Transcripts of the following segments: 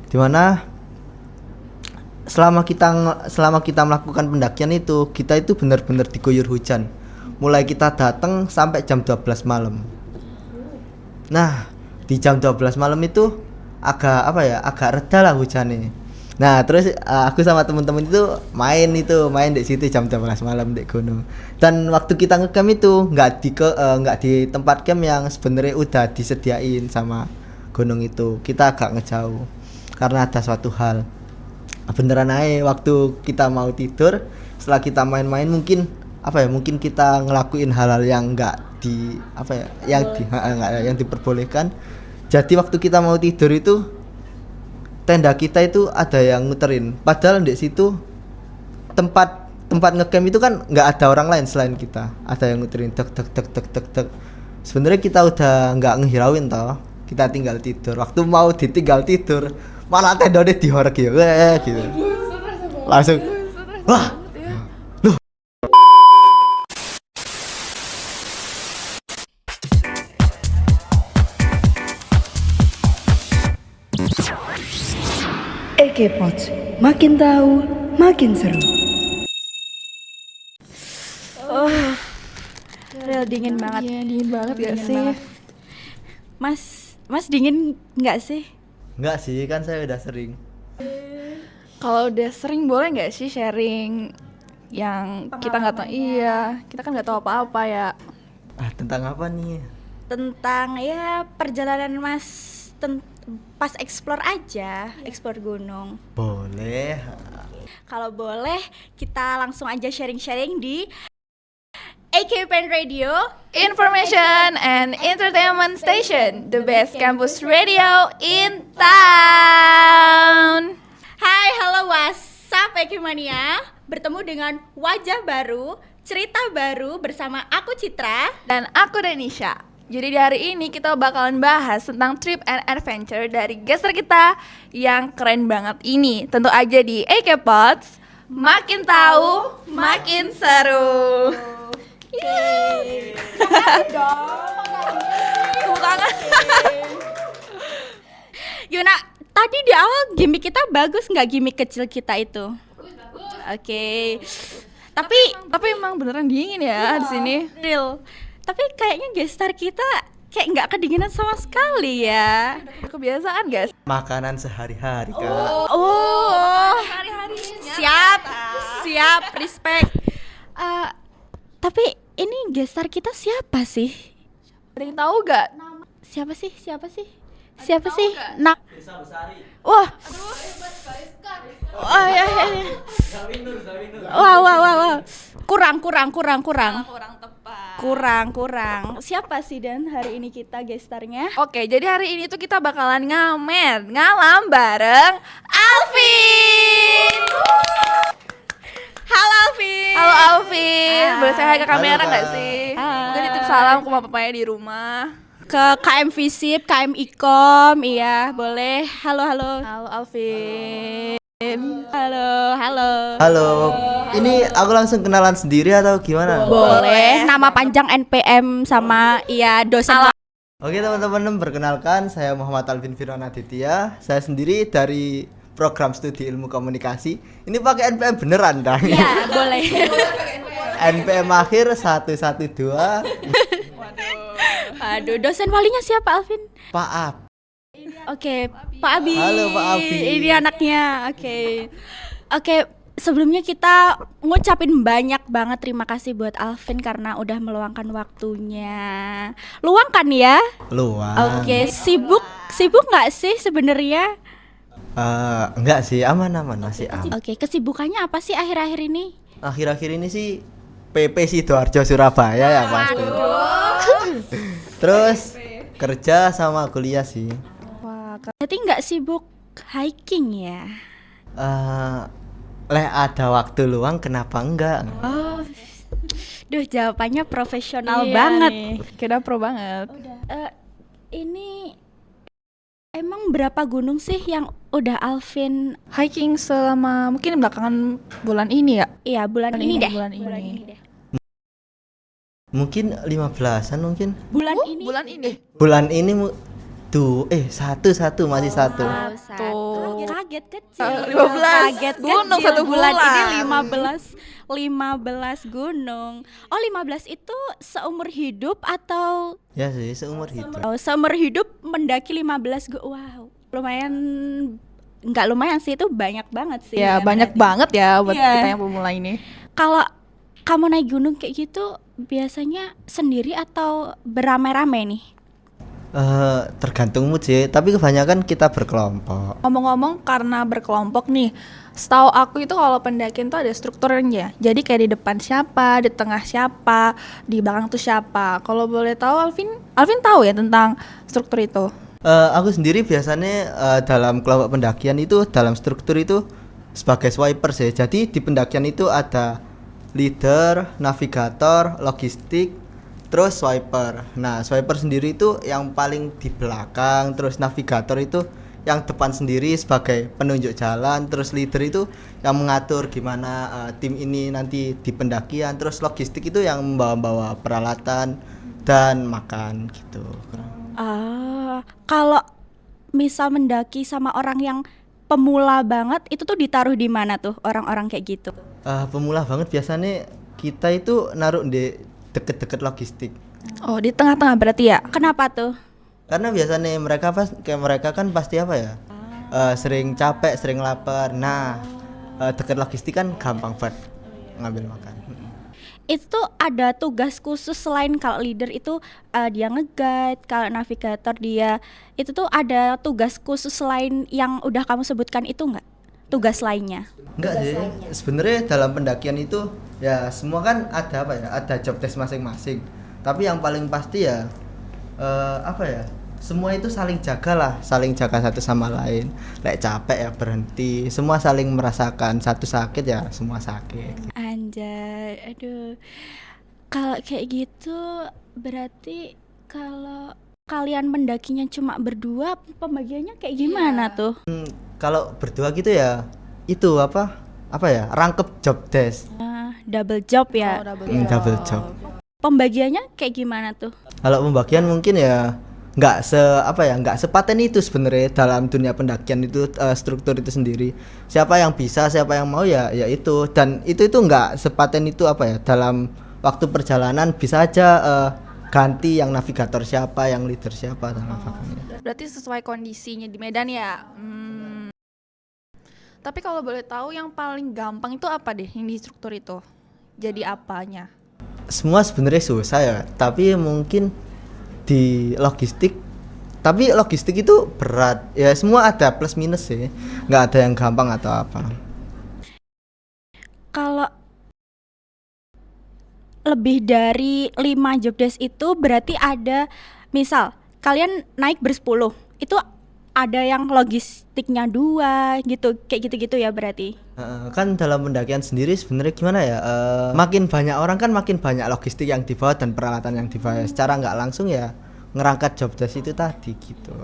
Dimana selama kita melakukan pendakian itu, kita itu benar-benar diguyur hujan. Mulai kita datang sampai jam 12 malam. Nah, di jam 12 malam itu agak reda lah hujannya. Nah, terus aku sama teman-teman itu main di situ jam 12 malam di gunung. Dan waktu kita ngecamp itu nggak di tempat camp yang sebenarnya udah disediain sama gunung itu. Kita agak ngejauh karena ada suatu hal. Beneran aja waktu kita mau tidur, setelah kita main-main mungkin kita ngelakuin hal-hal yang yang diperbolehkan. Jadi waktu kita mau tidur itu tenda kita itu ada yang muterin. Padahal di situ tempat ngecamp itu kan nggak ada orang lain selain kita. Ada yang muterin tek tek tek tek tek tek. Sebenarnya kita udah nggak ngehirauin toh. Kita tinggal tidur. Waktu mau ditinggal tidur, malah tendanya dihorek gitu. Gitu. Langsung wah. Pods, makin tahu, makin seru. Real dingin banget. Iya, dingin banget Dingin gak sih? banget. Mas dingin nggak sih? Enggak sih, kan saya udah sering. Kalau udah sering boleh nggak sih sharing yang kita nggak tahu? Iya, kita kan nggak tahu apa-apa ya. Tentang apa nih? Tentang ya perjalanan Mas pas explore aja, explore gunung. Boleh. Kalau boleh kita langsung aja sharing-sharing di AKPN Radio Information and Entertainment Station, the best campus radio in town. Hai, halo WhatsApp Ekimania. Bertemu dengan wajah baru, cerita baru bersama aku Citra. Dan aku Danisha. Jadi di hari ini kita bakalan bahas tentang trip and adventure dari guester kita yang keren banget ini. Tentu aja di AK Pods, makin tahu, makin seru. Yeay. Tepuk tangan. Yuna, tadi di awal gimmick kita bagus nggak, gimmick kecil kita itu? Oke. Tapi emang beneran dingin ya di sini. real. Tapi kayaknya gestar kita kayak nggak kedinginan sama sekali ya. Kebiasaan guys. Makanan sehari-hari, Kak. Oh, siap, respect. Tapi ini gestar kita siapa sih? Ada yang tahu gak? Siapa sih? nggak? Nah, wah, oh ya. Wah. Kurang. Kurang. Siapa sih dan hari ini kita gestarnya? Oke, jadi hari ini tuh kita bakalan ngalam bareng Alvin. Halo Alvin. Halo Alvin, boleh saya ke kamera Halo, nggak Kak. sih? Hai. Gue titip salam ke mama papanya di rumah. Ke KM Visip, KM Ikom, iya boleh. Halo. Halo Alvin. Halo. Halo. Ini aku langsung kenalan sendiri atau gimana? Boleh. Nama panjang NPM sama dosen. Oke teman-teman, perkenalkan saya Muhammad Alvin Firman Aditya. Saya sendiri dari program studi ilmu komunikasi. Ini pakai NPM beneran dah. Iya, boleh. NPM akhir 112. Aduh, dosen walinya siapa Alvin? Pak Ab. Oke, Pak Abi. Halo, Pak Abi. Ini anaknya. Oke, sebelumnya kita ngucapin banyak banget terima kasih buat Alvin karena udah meluangkan waktunya. Luang kan ya? Luang. Oke, sibuk nggak sih sebenarnya? Enggak sih, aman masih aman. Oke, kesibukannya apa sih akhir-akhir ini? Akhir-akhir ini sih PP Sidoarjo Surabaya ya pasti. Terus kerja sama kuliah sih. Wah, berarti nggak sibuk hiking ya? Ada waktu luang kenapa enggak? Oh, duh jawabannya profesional Iya banget. nih, kita pro banget. Ini emang berapa gunung sih yang udah Alvin? Hiking selama mungkin belakangan bulan ini ya. Iya bulan ini deh. Bulan ini. deh. Mungkin 15-an mungkin. Bulan ini. Bulan ini. Bulan ini satu masih satu. Kaget kecil. 15 Kaget gunung kecil. satu Bulan bulan. ini 15 gunung. Oh, 15 itu seumur hidup atau Ya sih, seumur hidup. seumur hidup mendaki 15 Wow. Lumayan, nggak lumayan sih, itu banyak banget sih. Ya, banyak banget ya buat Iya. kita yang pemula ini. Kalau kamu naik gunung kayak gitu biasanya sendiri atau beramai-ramai nih? Tergantung mood sih, tapi kebanyakan kita berkelompok. Ngomong-ngomong karena berkelompok nih, setahu aku itu kalau pendakian tuh ada strukturnya. Jadi kayak di depan siapa, di tengah siapa, di belakang tuh siapa. Kalau boleh tahu Alvin tahu ya tentang struktur itu? Aku sendiri biasanya dalam kelompok pendakian itu, dalam struktur itu sebagai swiper sih. Jadi di pendakian itu ada leader, navigator, logistik, terus swiper. Nah, swiper sendiri itu yang paling di belakang, terus navigator itu yang depan sendiri sebagai penunjuk jalan, terus leader itu yang mengatur gimana tim ini nanti di pendakian, terus logistik itu yang membawa-bawa peralatan dan makan gitu. Kalau misal mendaki sama orang yang pemula banget, itu tuh ditaruh di mana tuh orang-orang kayak gitu? Pemula banget biasanya kita itu naruh di deket-deket logistik. Oh, di tengah-tengah berarti ya? Kenapa tuh? Karena biasanya mereka kan pasti apa ya? Sering capek, sering lapar. Nah, deket logistik kan gampang banget ngambil makan. Itu ada tugas khusus selain kalau leader itu dia nge-guide, kalau navigator dia itu tuh ada tugas khusus selain yang udah kamu sebutkan itu nggak? Tugas lainnya? Enggak sih. Sebenarnya dalam pendakian itu ya semua kan ada apa ya? Ada job desk masing-masing. Tapi yang paling pasti ya apa ya? Semua itu saling jaga satu sama lain. Lek capek ya berhenti, semua saling merasakan. Satu sakit ya semua sakit. Anjay, aduh. Kalau kayak gitu berarti kalau kalian mendakinya cuma berdua, pembagiannya kayak gimana tuh? Kalau berdua gitu ya itu apa ya? Rangkep job desk. Double job ya. Double job. Pembagiannya kayak gimana tuh? Kalau pembagian mungkin ya nggak sepaten itu sebenarnya dalam dunia pendakian itu struktur itu sendiri. Siapa yang bisa, siapa yang mau ya itu, dan itu nggak sepaten itu apa ya, dalam waktu perjalanan bisa aja ganti yang navigator siapa, yang leader siapa dan apapun. Berarti sesuai kondisinya di Medan ya. Tapi kalau boleh tahu yang paling gampang itu apa deh yang di struktur itu? Jadi apanya? Semua sebenarnya susah ya, tapi mungkin di logistik. Tapi logistik itu berat. Ya semua ada plus minus sih. Nggak ada yang gampang atau apa. Kalau lebih dari 5 job desk itu berarti ada, misal kalian naik bersepuluh, itu ada yang logistiknya 2 gitu, kayak gitu-gitu ya berarti. Kan dalam pendakian sendiri sebenarnya gimana ya, makin banyak orang kan makin banyak logistik yang dibawa dan peralatan yang dibawa. Secara nggak langsung ya ngerangkat job desk itu tadi gitu.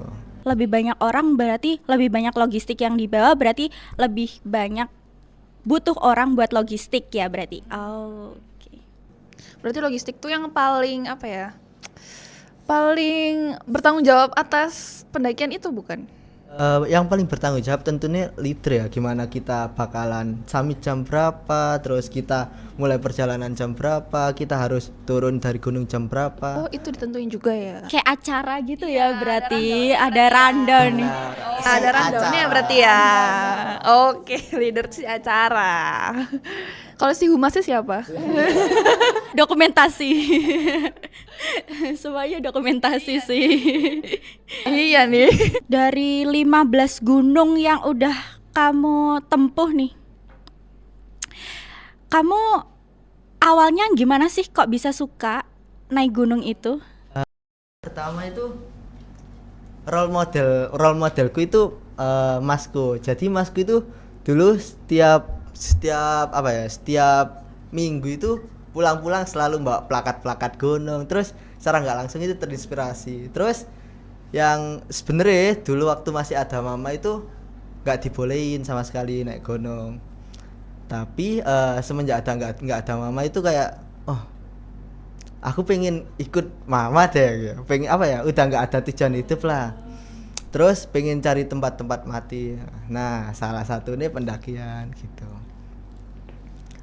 Lebih banyak orang berarti lebih banyak logistik yang dibawa, berarti lebih banyak butuh orang buat logistik ya berarti. Oke. Berarti logistik tuh yang paling apa ya? Paling bertanggung jawab atas pendakian itu bukan? Yang paling bertanggung jawab tentunya leader ya, gimana kita bakalan summit jam berapa, terus kita mulai perjalanan jam berapa, kita harus turun dari gunung jam berapa. Oh, itu ditentuin juga ya? Kayak acara gitu ya berarti, ada rundown nih. Ada rundownnya berarti ya. Oke, leader si acara. Kalau si humasnya siapa? Dokumentasi. Semuanya dokumentasi sih. Iya nih. Dari 15 gunung yang udah kamu tempuh nih, kamu awalnya gimana sih kok bisa suka naik gunung itu? Pertama itu role modelku itu masku. Jadi masku itu dulu setiap minggu itu pulang-pulang selalu bawa plakat-plakat gunung. Terus secara nggak langsung itu terinspirasi. Terus yang sebenarnya dulu waktu masih ada mama itu nggak dibolehin sama sekali naik gunung. Tapi semenjak nggak ada mama itu kayak aku pengen ikut mama deh, gitu. Pengen apa ya, udah nggak ada tujuan hidup lah. terus pengen cari tempat-tempat mati. Nah, salah satunya pendakian gitu.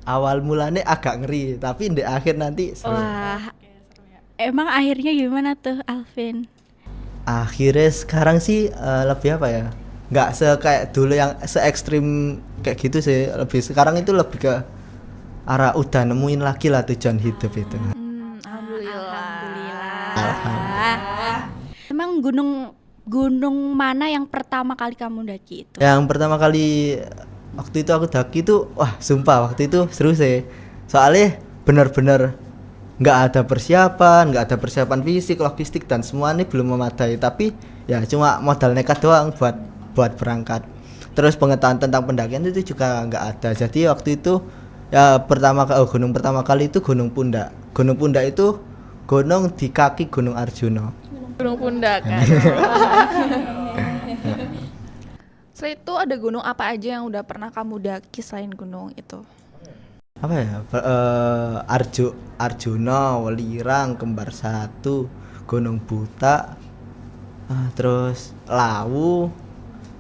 Awal mulanya agak ngeri, tapi di akhir nanti seru. Wah, emang akhirnya gimana tuh Alvin? Akhirnya sekarang sih lebih apa ya, nggak kayak dulu yang se ekstrim kayak gitu sih. Lebih sekarang itu lebih ke arah udah nemuin lagi lah tujuan hidup itu. Alhamdulillah. Emang gunung mana yang pertama kali kamu daki itu? Yang pertama kali waktu itu aku daki itu, wah sumpah waktu itu seru sih. Soalnya bener-bener nggak ada persiapan fisik, logistik dan semua ini belum memadai. Tapi ya cuma modal nekat doang buat berangkat. Terus pengetahuan tentang pendakian itu juga nggak ada. Jadi waktu itu ya gunung pertama kali itu Gunung Pundak. Gunung Pundak itu gunung di kaki Gunung Arjuna. Gunung Pundak kan. Selain itu ada gunung apa aja yang udah pernah kamu daki selain gunung itu? Apa ya? Arjuna, Welirang, Kembar Satu, Gunung Buta, terus Lawu,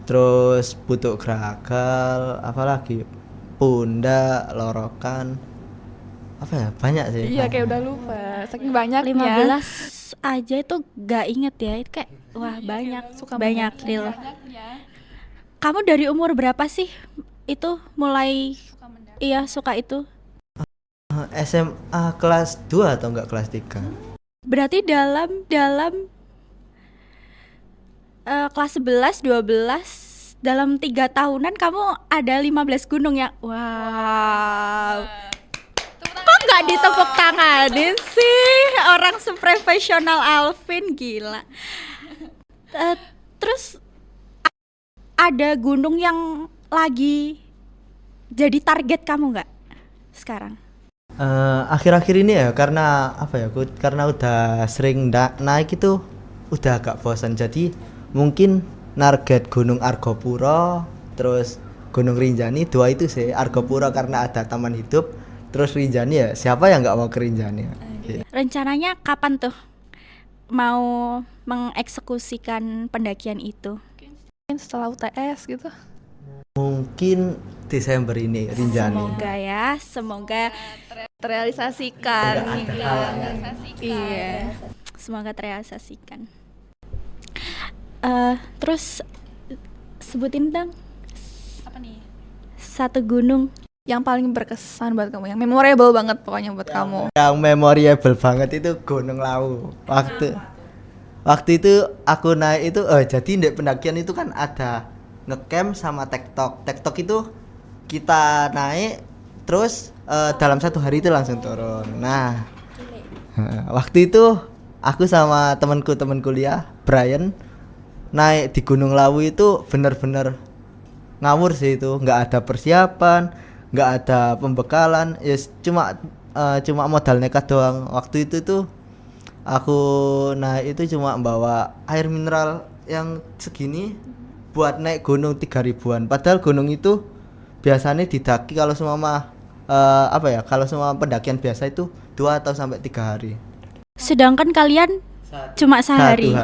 terus Putuk Gragal, apalagi Pundak, Lorokan, apa ya, banyak sih. Iya kayak udah lupa, saking banyaknya. 15 aja itu gak inget ya, itu kayak wah banyak, suka banyak real. Kamu dari umur berapa sih itu mulai suka itu? SMA kelas 2 atau enggak kelas 3? Berarti dalam kelas 11, 12 dalam 3 tahunan kamu ada 15 gunung ya. Wow. Kok nggak ditepuk tanganin sih orang seprofesional Alvin, gila. Terus ada gunung yang lagi jadi target kamu nggak sekarang? Akhir-akhir ini ya karena apa ya, karena udah sering naik itu udah agak bosan. Jadi mungkin target Gunung Argopuro, terus Gunung Rinjani, 2 itu sih. Argopuro karena ada taman hidup, terus Rinjani ya siapa yang nggak mau ke Rinjani. Rencananya kapan tuh mau mengeksekusikan pendakian itu? Mungkin setelah UTS gitu. Mungkin Desember ini Rinjani. Semoga ya, semoga terrealisasikan. Iya, semoga terrealisasikan. Terus sebutin dong Apa nih? satu gunung Yang paling berkesan buat kamu, yang memorable banget pokoknya buat kamu. Yang memorable banget itu Gunung Lawu. Waktu itu aku naik itu jadi di pendakian itu kan ada ngecamp sama tektok. Tektok itu kita naik terus dalam 1 hari itu langsung turun. Nah, waktu itu aku sama teman kuliah Brian naik di Gunung Lawu itu bener-bener ngawur sih itu, nggak ada persiapan, nggak ada pembekalan, ya cuma modal nekat doang. Waktu itu tuh aku naik itu cuma bawa air mineral yang segini buat naik gunung 3.000-an. Padahal gunung itu biasanya didaki kalau semua kalau semua pendakian biasa itu 2 atau sampai 3 hari. sedangkan kalian cuma sehari.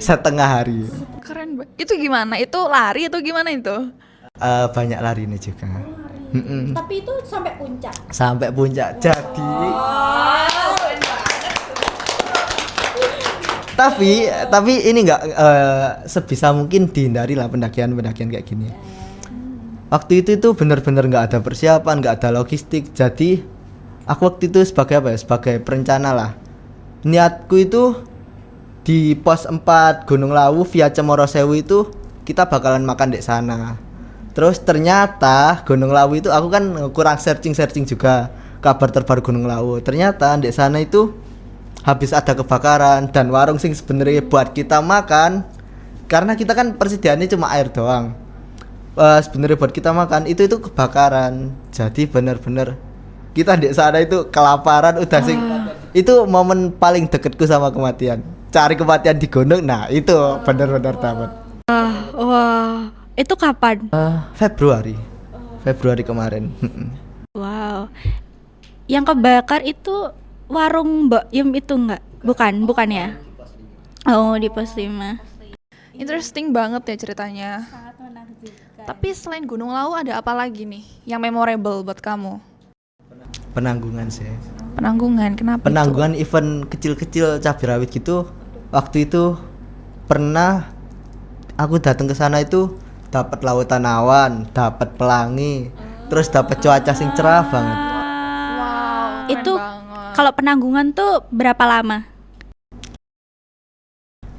Setengah hari. Keren banget. Itu gimana? Itu lari atau gimana itu? Banyak lari nih juga. Tapi itu sampai puncak. Sampai puncak. Jadi tapi ini enggak sebisa mungkin dihindari lah pendakian kayak gini. Waktu itu benar-benar nggak ada persiapan, nggak ada logistik. Jadi aku waktu itu sebagai sebagai perencana lah. Niatku itu di pos 4 Gunung Lawu via Cemoro Sewu itu kita bakalan makan di sana. Terus ternyata Gunung Lawu itu aku kan kurang searching juga kabar terbaru Gunung Lawu. Ternyata di sana itu habis ada kebakaran dan warung sing sebenarnya buat kita makan, karena kita kan persediaannya cuma air doang. Sebenarnya buat kita makan itu kebakaran. Jadi bener-bener kita di sana itu kelaparan udah sing. Itu momen paling deketku sama kematian. Cari kematian di gunung. Nah, itu bener-bener dapat. Wah, itu kapan? Februari kemarin. Wow. Yang kebakar itu warung Mbak Yum itu enggak? Bukan ya? Oh, di pos 5. Interesting banget ya ceritanya. Sangat menakjubkan. Tapi selain Gunung Lawu ada apa lagi nih yang memorable buat kamu? Penanggungan sih. Penanggungan, kenapa itu? Penanggungan event kecil-kecil cabai rawit gitu. Waktu itu pernah aku datang ke sana itu dapat lautan awan, dapat pelangi, terus dapat cuaca sing cerah banget. Wow, Itu keren banget. kalau penanggungan tuh berapa lama?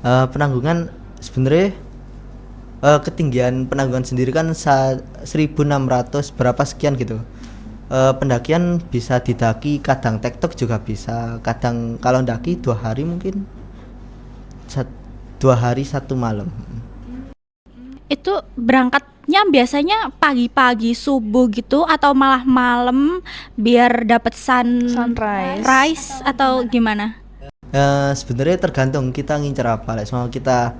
Penanggungan sebenarnya ketinggian penanggungan sendiri kan 1600 berapa sekian gitu. Pendakian bisa didaki, kadang tektok juga bisa, kadang kalau ndaki 2 hari mungkin 2 hari 1 malam. Itu berangkatnya biasanya pagi-pagi subuh gitu atau malah malam biar dapat Sunrise. rise atau gimana? Sebenarnya tergantung kita ngincer apa. Soal kita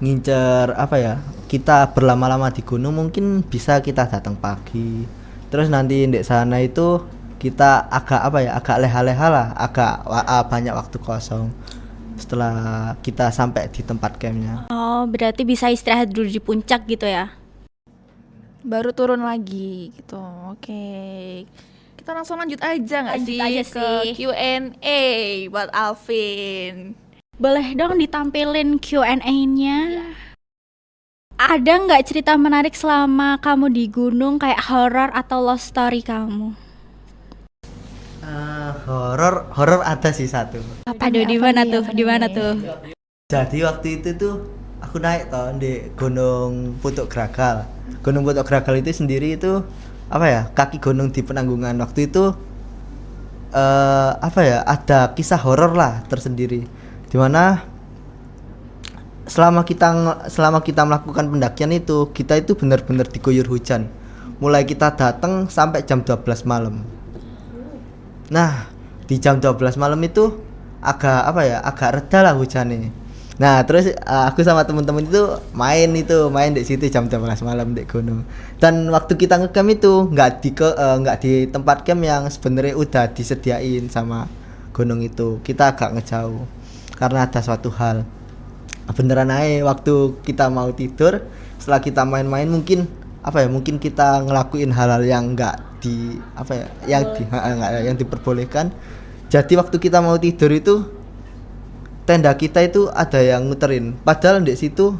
ngincer apa ya, kita berlama-lama di gunung mungkin bisa kita datang pagi, terus nanti di sana itu kita agak apa ya, agak leha-leha lah, agak banyak waktu kosong setelah kita sampai di tempat campnya. Oh, berarti bisa istirahat dulu di puncak gitu ya? Baru turun lagi gitu. Oke. Kita langsung lanjut aja nggak Lanjut sih aja ke sih. Q&A buat Alvin. Boleh dong ditampilin Q&A-nya? Ada nggak cerita menarik selama kamu di gunung kayak horror atau lost story kamu? Horor ada sih satu. Apa tuh? Di mana tuh? Di mana tuh? Jadi waktu itu tuh aku naik toh di Gunung Putuk Gragal. Gunung Putuk Gragal itu sendiri itu apa ya, kaki gunung di Penanggungan. Waktu itu apa ya, ada kisah horor lah tersendiri, dimana selama kita melakukan pendakian itu kita itu benar-benar diguyur hujan, mulai kita datang sampai jam 12 malam. Nah di jam 12 malam itu agak apa ya, agak reda lah hujannya. Nah terus aku sama teman-teman itu main di situ jam 12 malam di gunung. Dan waktu kita ngecamp itu nggak di tempat camp yang sebenarnya udah disediain sama gunung itu. Kita agak ngejauh karena ada suatu hal. Beneran aja waktu kita mau tidur, setelah kita main-main mungkin apa ya, mungkin kita ngelakuin hal-hal yang nggak di apa ya, yang diperbolehkan. Jadi waktu kita mau tidur itu tenda kita itu ada yang muterin, padahal di situ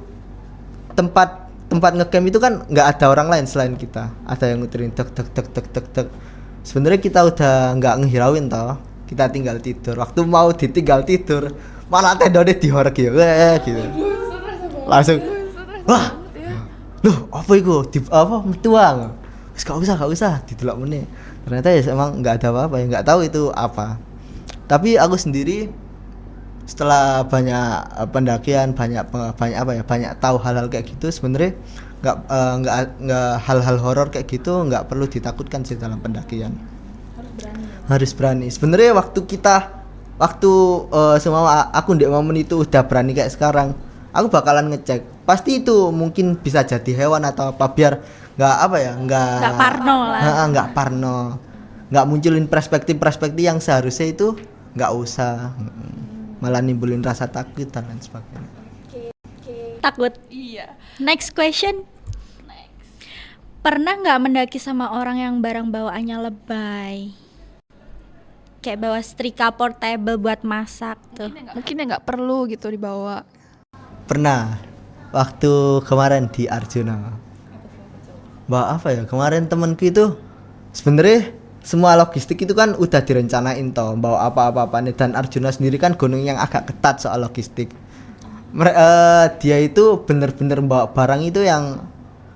tempat ngecamp itu kan nggak ada orang lain selain kita, ada yang muterin tek tek tek tek tek tek. Sebenarnya kita udah nggak ngehirauin toh, kita tinggal tidur. Waktu mau ditinggal tidur malah tendanya dihorek ya gitu, langsung wah loh apa itu apa metuang, gak usah didelok meneh. Ternyata ya emang nggak ada apa-apa ya, nggak tahu itu apa. Tapi aku sendiri setelah banyak pendakian, banyak apa ya, banyak tahu hal-hal kayak gitu, sebenarnya nggak hal-hal horor kayak gitu nggak perlu ditakutkan sih dalam pendakian. Harus berani. Sebenarnya waktu semua aku ndek momen itu udah berani kayak sekarang, aku bakalan ngecek pasti itu mungkin bisa jadi hewan atau apa, biar nggak apa ya, Nggak parno lah. nggak parno, nggak munculin perspektif yang seharusnya itu nggak usah, malah nimbulin rasa takut dan lain sebagainya. Takut. Iya. Next question. Pernah nggak mendaki sama orang yang barang bawaannya lebay? Kayak bawa setrika portable buat masak tuh. Mungkin ya nggak perlu gitu dibawa. Pernah waktu kemarin di Arjuna. Bawa apa ya? Kemarin temanku itu sebenarnya semua logistik itu kan udah direncanain toh, bawa apa-apa nih. Dan Arjuna sendiri kan gunung yang agak ketat soal logistik. Dia itu bener-bener bawa barang itu yang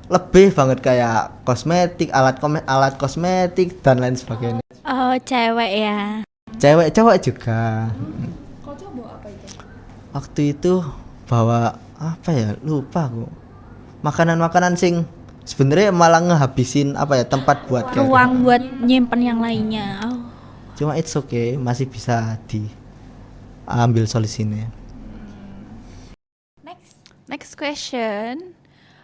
lebih banget, kayak kosmetik, alat kosmetik dan lain sebagainya. Oh, cewek ya. Cewek cowok juga. Waktu itu bawa apa ya, lupa aku. Makanan sing sebenarnya malah ngehabisin apa ya, tempat buat kayak Ruang buat nyimpen yang lainnya. Oh. cuma it's okay, masih bisa diambil solusinya. Next question.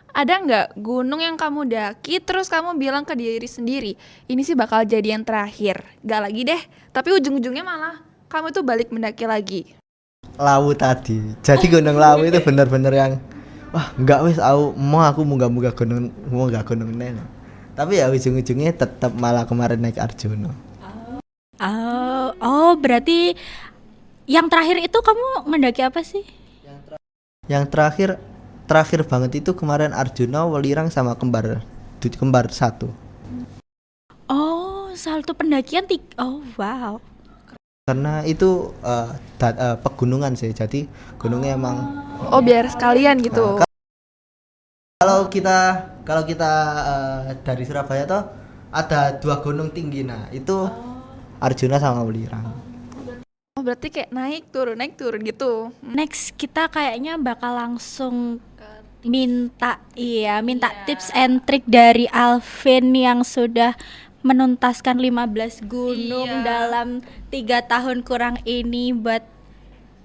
Ada nggak gunung yang kamu daki terus kamu bilang ke diri sendiri, ini sih bakal jadi yang terakhir, gak lagi deh, tapi ujung-ujungnya malah kamu tuh balik mendaki lagi? Lawu tadi. Jadi Gunung Lawu itu benar-benar yang wah enggak wis aku munggah-munggah gunung nene. Tapi ya ujung-ujungnya tetap malah kemarin naik Arjuna. Oh, berarti yang terakhir itu kamu mendaki apa sih? Yang terakhir banget itu kemarin Arjuna, Welirang sama kembar satu. Oh, satu pendakian oh wow. Karena itu pegunungan sih, jadi gunungnya emang. Oh, biar sekalian gitu. Kalau kita dari Surabaya tuh ada 2 gunung tinggi, nah itu Arjuna sama Welirang. Oh, berarti kayak naik turun gitu. Next kita kayaknya bakal langsung minta tips and trick dari Alvin yang sudah menuntaskan 15 gunung dalam 3 tahun kurang ini buat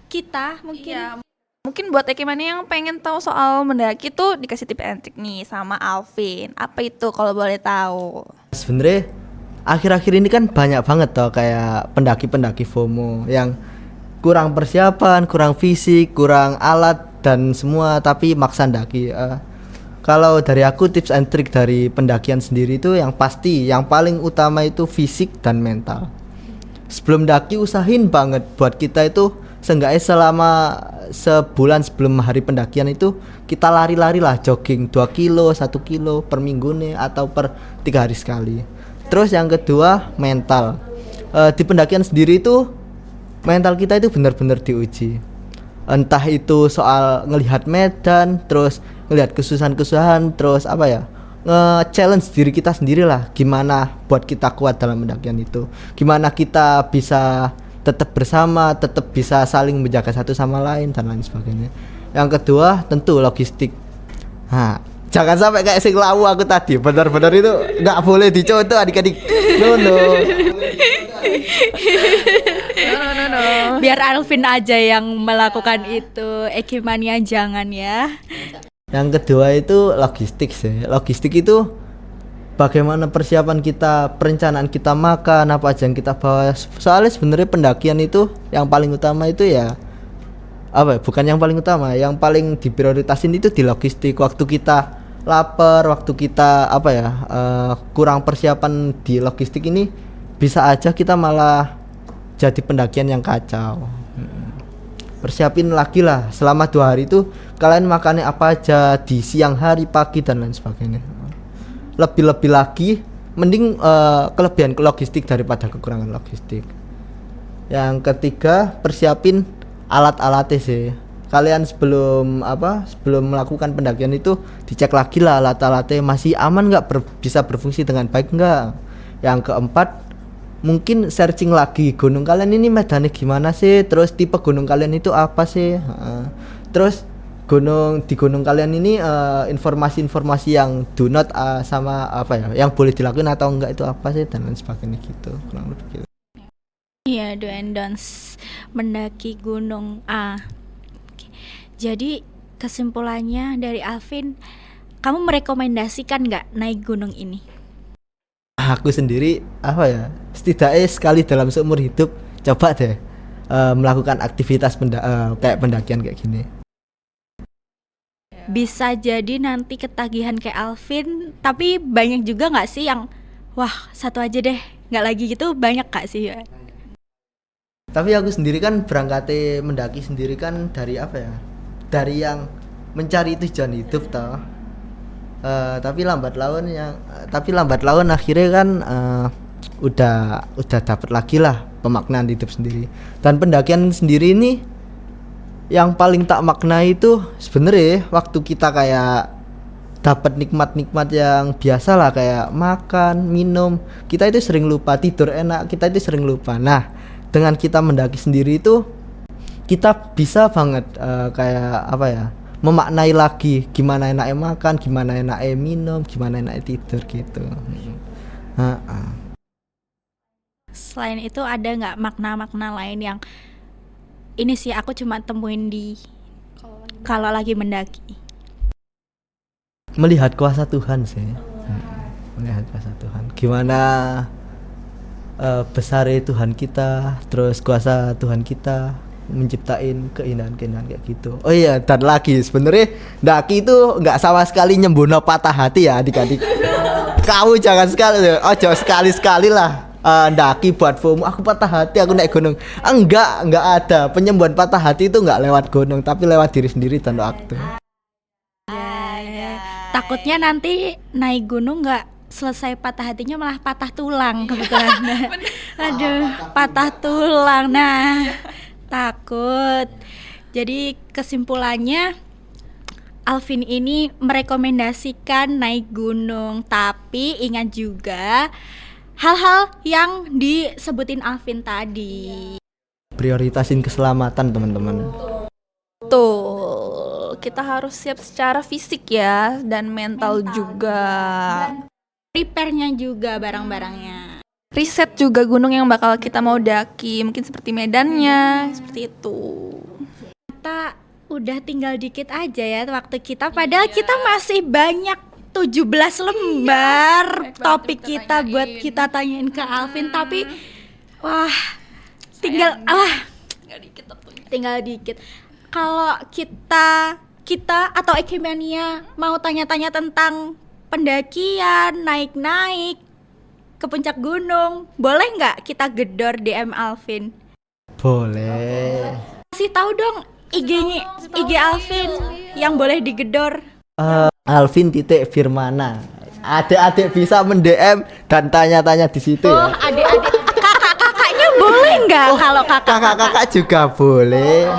kita mungkin. Iya. Mungkin buat Ekimani yang pengen tahu soal mendaki tuh dikasih tips and trick nih sama Alvin. Apa itu kalau boleh tahu? Sebenarnya akhir-akhir ini kan banyak banget toh kayak pendaki-pendaki FOMO yang kurang persiapan, kurang fisik, kurang alat dan semua tapi maksa ndaki. Kalau dari aku tips and trick dari pendakian sendiri itu yang pasti yang paling utama itu fisik dan mental. Sebelum daki usahain banget buat kita itu seenggaknya selama sebulan sebelum hari pendakian itu kita lari-lari lah, jogging 2 kilo, 1 kilo per minggu nih atau per 3 hari sekali. Terus yang kedua mental. Di pendakian sendiri itu mental kita itu benar-benar diuji. Entah itu soal ngelihat medan, terus ngelihat kesusahan-kesusahan, terus apa ya, nge-challenge diri kita sendiri lah, gimana buat kita kuat dalam pendakian itu, gimana kita bisa tetap bersama, tetap bisa saling menjaga satu sama lain dan lain sebagainya. Yang kedua tentu logistik. Nah, jangan sampai kayak sing lawu aku tadi, benar-benar itu nggak boleh dicontoh adik-adik. No. Biar Alvin aja yang melakukan itu, Ekimania jangan ya. Yang kedua itu logistik sih. Logistik itu bagaimana persiapan kita, perencanaan kita makan, apa aja yang kita bawa. Soalnya sebenarnya pendakian itu yang paling utama itu ya apa ya, bukan yang paling utama, yang paling diprioritasin itu di logistik. Waktu kita lapar, waktu kita apa ya, kurang persiapan di logistik ini bisa aja kita malah jadi pendakian yang kacau. Persiapin lagi lah selama 2 hari itu kalian makannya apa aja di siang hari, pagi dan lain sebagainya. Lebih lagi mending kelebihan logistik daripada kekurangan logistik. Yang ketiga persiapin alat-alatnya sih. Kalian sebelum melakukan pendakian itu dicek lagi lah alat-alatnya masih aman nggak, bisa berfungsi dengan baik nggak. Yang keempat mungkin searching lagi gunung kalian ini medannya gimana sih, terus tipe gunung kalian itu apa sih, terus di gunung kalian ini informasi-informasi yang do not sama apa ya yang boleh dilakukan atau enggak itu apa sih dan lain sebagainya gitu, kurang lebih gitu. Iya, do and don'ts mendaki gunung A. Oke. Jadi kesimpulannya dari Alvin, kamu merekomendasikan nggak naik gunung ini? Aku sendiri apa ya, setidaknya sekali dalam seumur hidup coba deh melakukan aktivitas kayak pendakian kayak gini. Bisa jadi nanti ketagihan kayak Alvin, tapi banyak juga nggak sih yang wah satu aja deh nggak lagi gitu, banyak gak sih ya? Tapi aku sendiri kan berangkat mendaki sendiri kan dari apa ya, dari yang mencari tujuan hidup toh. Tapi lambat laun akhirnya kan udah dapat lagi lah pemaknaan hidup sendiri. Dan pendakian sendiri ini yang paling tak maknai itu sebenarnya waktu kita kayak dapat nikmat-nikmat yang biasa lah kayak makan, minum, kita itu sering lupa, tidur enak, kita itu sering lupa. Nah, dengan kita mendaki sendiri itu kita bisa banget kayak apa ya, memaknai lagi gimana enaknya makan, gimana enaknya minum, gimana enaknya tidur gitu. Selain itu ada nggak makna-makna lain yang ini sih aku cuma temuin di kalau lagi mendaki? Melihat kuasa Tuhan sih. Melihat kuasa Tuhan. Gimana besarnya Tuhan kita, terus kuasa Tuhan kita, menciptain keindahan-keindahan kayak gitu. Oh iya, dan lagi sebenarnya ndaki itu nggak sama sekali nyembuhno patah hati ya adik-adik. Kamu jangan ojo sekali-sekali lah ndaki buat FOMO, aku patah hati aku naik gunung. Enggak ada. Penyembuhan patah hati itu enggak lewat gunung, tapi lewat diri sendiri dan waktu. Takutnya nanti naik gunung nggak selesai patah hatinya malah patah tulang kebetulan. Aduh, patah tulang. Nah, takut. Jadi kesimpulannya Alvin ini merekomendasikan naik gunung, tapi ingat juga hal-hal yang disebutin Alvin tadi. Prioritasin keselamatan teman-teman. Tuh, kita harus siap secara fisik ya dan mental juga. Prepare-nya juga barang-barangnya. Riset juga gunung yang bakal kita mau daki, mungkin seperti medannya, seperti itu. Kita udah tinggal dikit aja ya waktu kita, padahal kita masih banyak 17 lembar topik kita buat kita tanyain ke Alvin, tapi wah tinggal dikit. Kalau kita atau Ekimania mau tanya-tanya tentang pendakian, naik ke puncak gunung, boleh nggak kita gedor DM Alvin? Boleh. Kasih tahu dong IG Alvin yang boleh digedor. Alvin.Firmana. Adik-adik bisa mendm dan tanya-tanya di situ Oh, ya. adik-adik, kakak-kakaknya boleh nggak? Kalau Kakak-kakak juga boleh.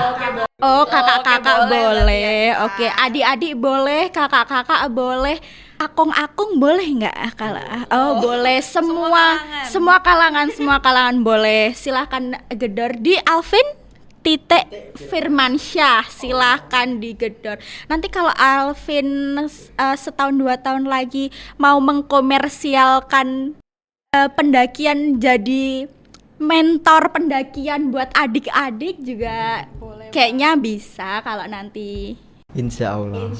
Oh, kakak-kakak boleh. Oke, adik-adik boleh, kakak-kakak boleh. Akung-akung boleh nggak? Kalau boleh, semua kalangan boleh. Silahkan gedor di Alvin.Firmansyah, silahkan digedor. Nanti kalau Alvin setahun 2 tahun lagi mau mengkomersialkan pendakian, jadi mentor pendakian buat adik-adik juga boleh, kayaknya bisa kalau nanti. Insya Allah.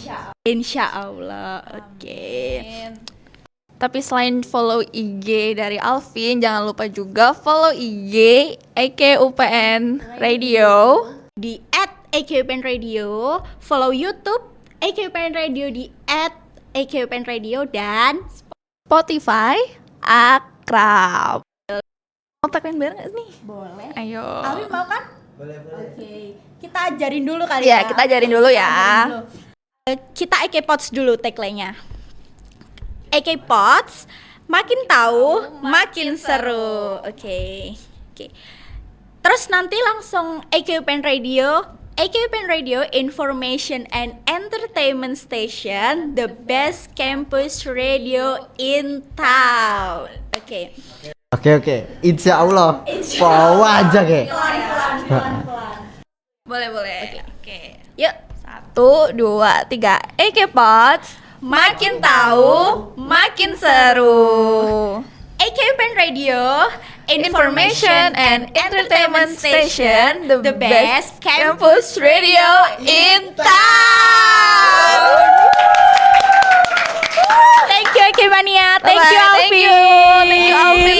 Oke. Tapi selain follow IG dari Alvin, jangan lupa juga follow IG EKUPN Radio Di @EKUPN Radio, follow YouTube EKUPN Radio di @EKUPN Radio, dan Spotify Akrab. Mau tagline bareng gak nih? boleh. Ayo. Alvin mau kan? Boleh. Oke. Kita ajarin dulu kali ya. Ya, kita ajarin dulu ya. Kita EK-Pods dulu tagline-nya. EK-Pods, makin tahu, makin seru. Oke. Terus nanti langsung EKUPN Radio, Information and Entertainment Station, the best campus radio in town. Oke. Insya Allah. Bawa aja kayak. Boleh. Oke. Yuk. 1, 2, 3. EK-Pods, makin tahu, makin seru. EKUPN Radio, Information and Entertainment Station, the best campus radio in town. Thank you Ekimania, thank you Bye-bye. Alvin. Thank you Alvin.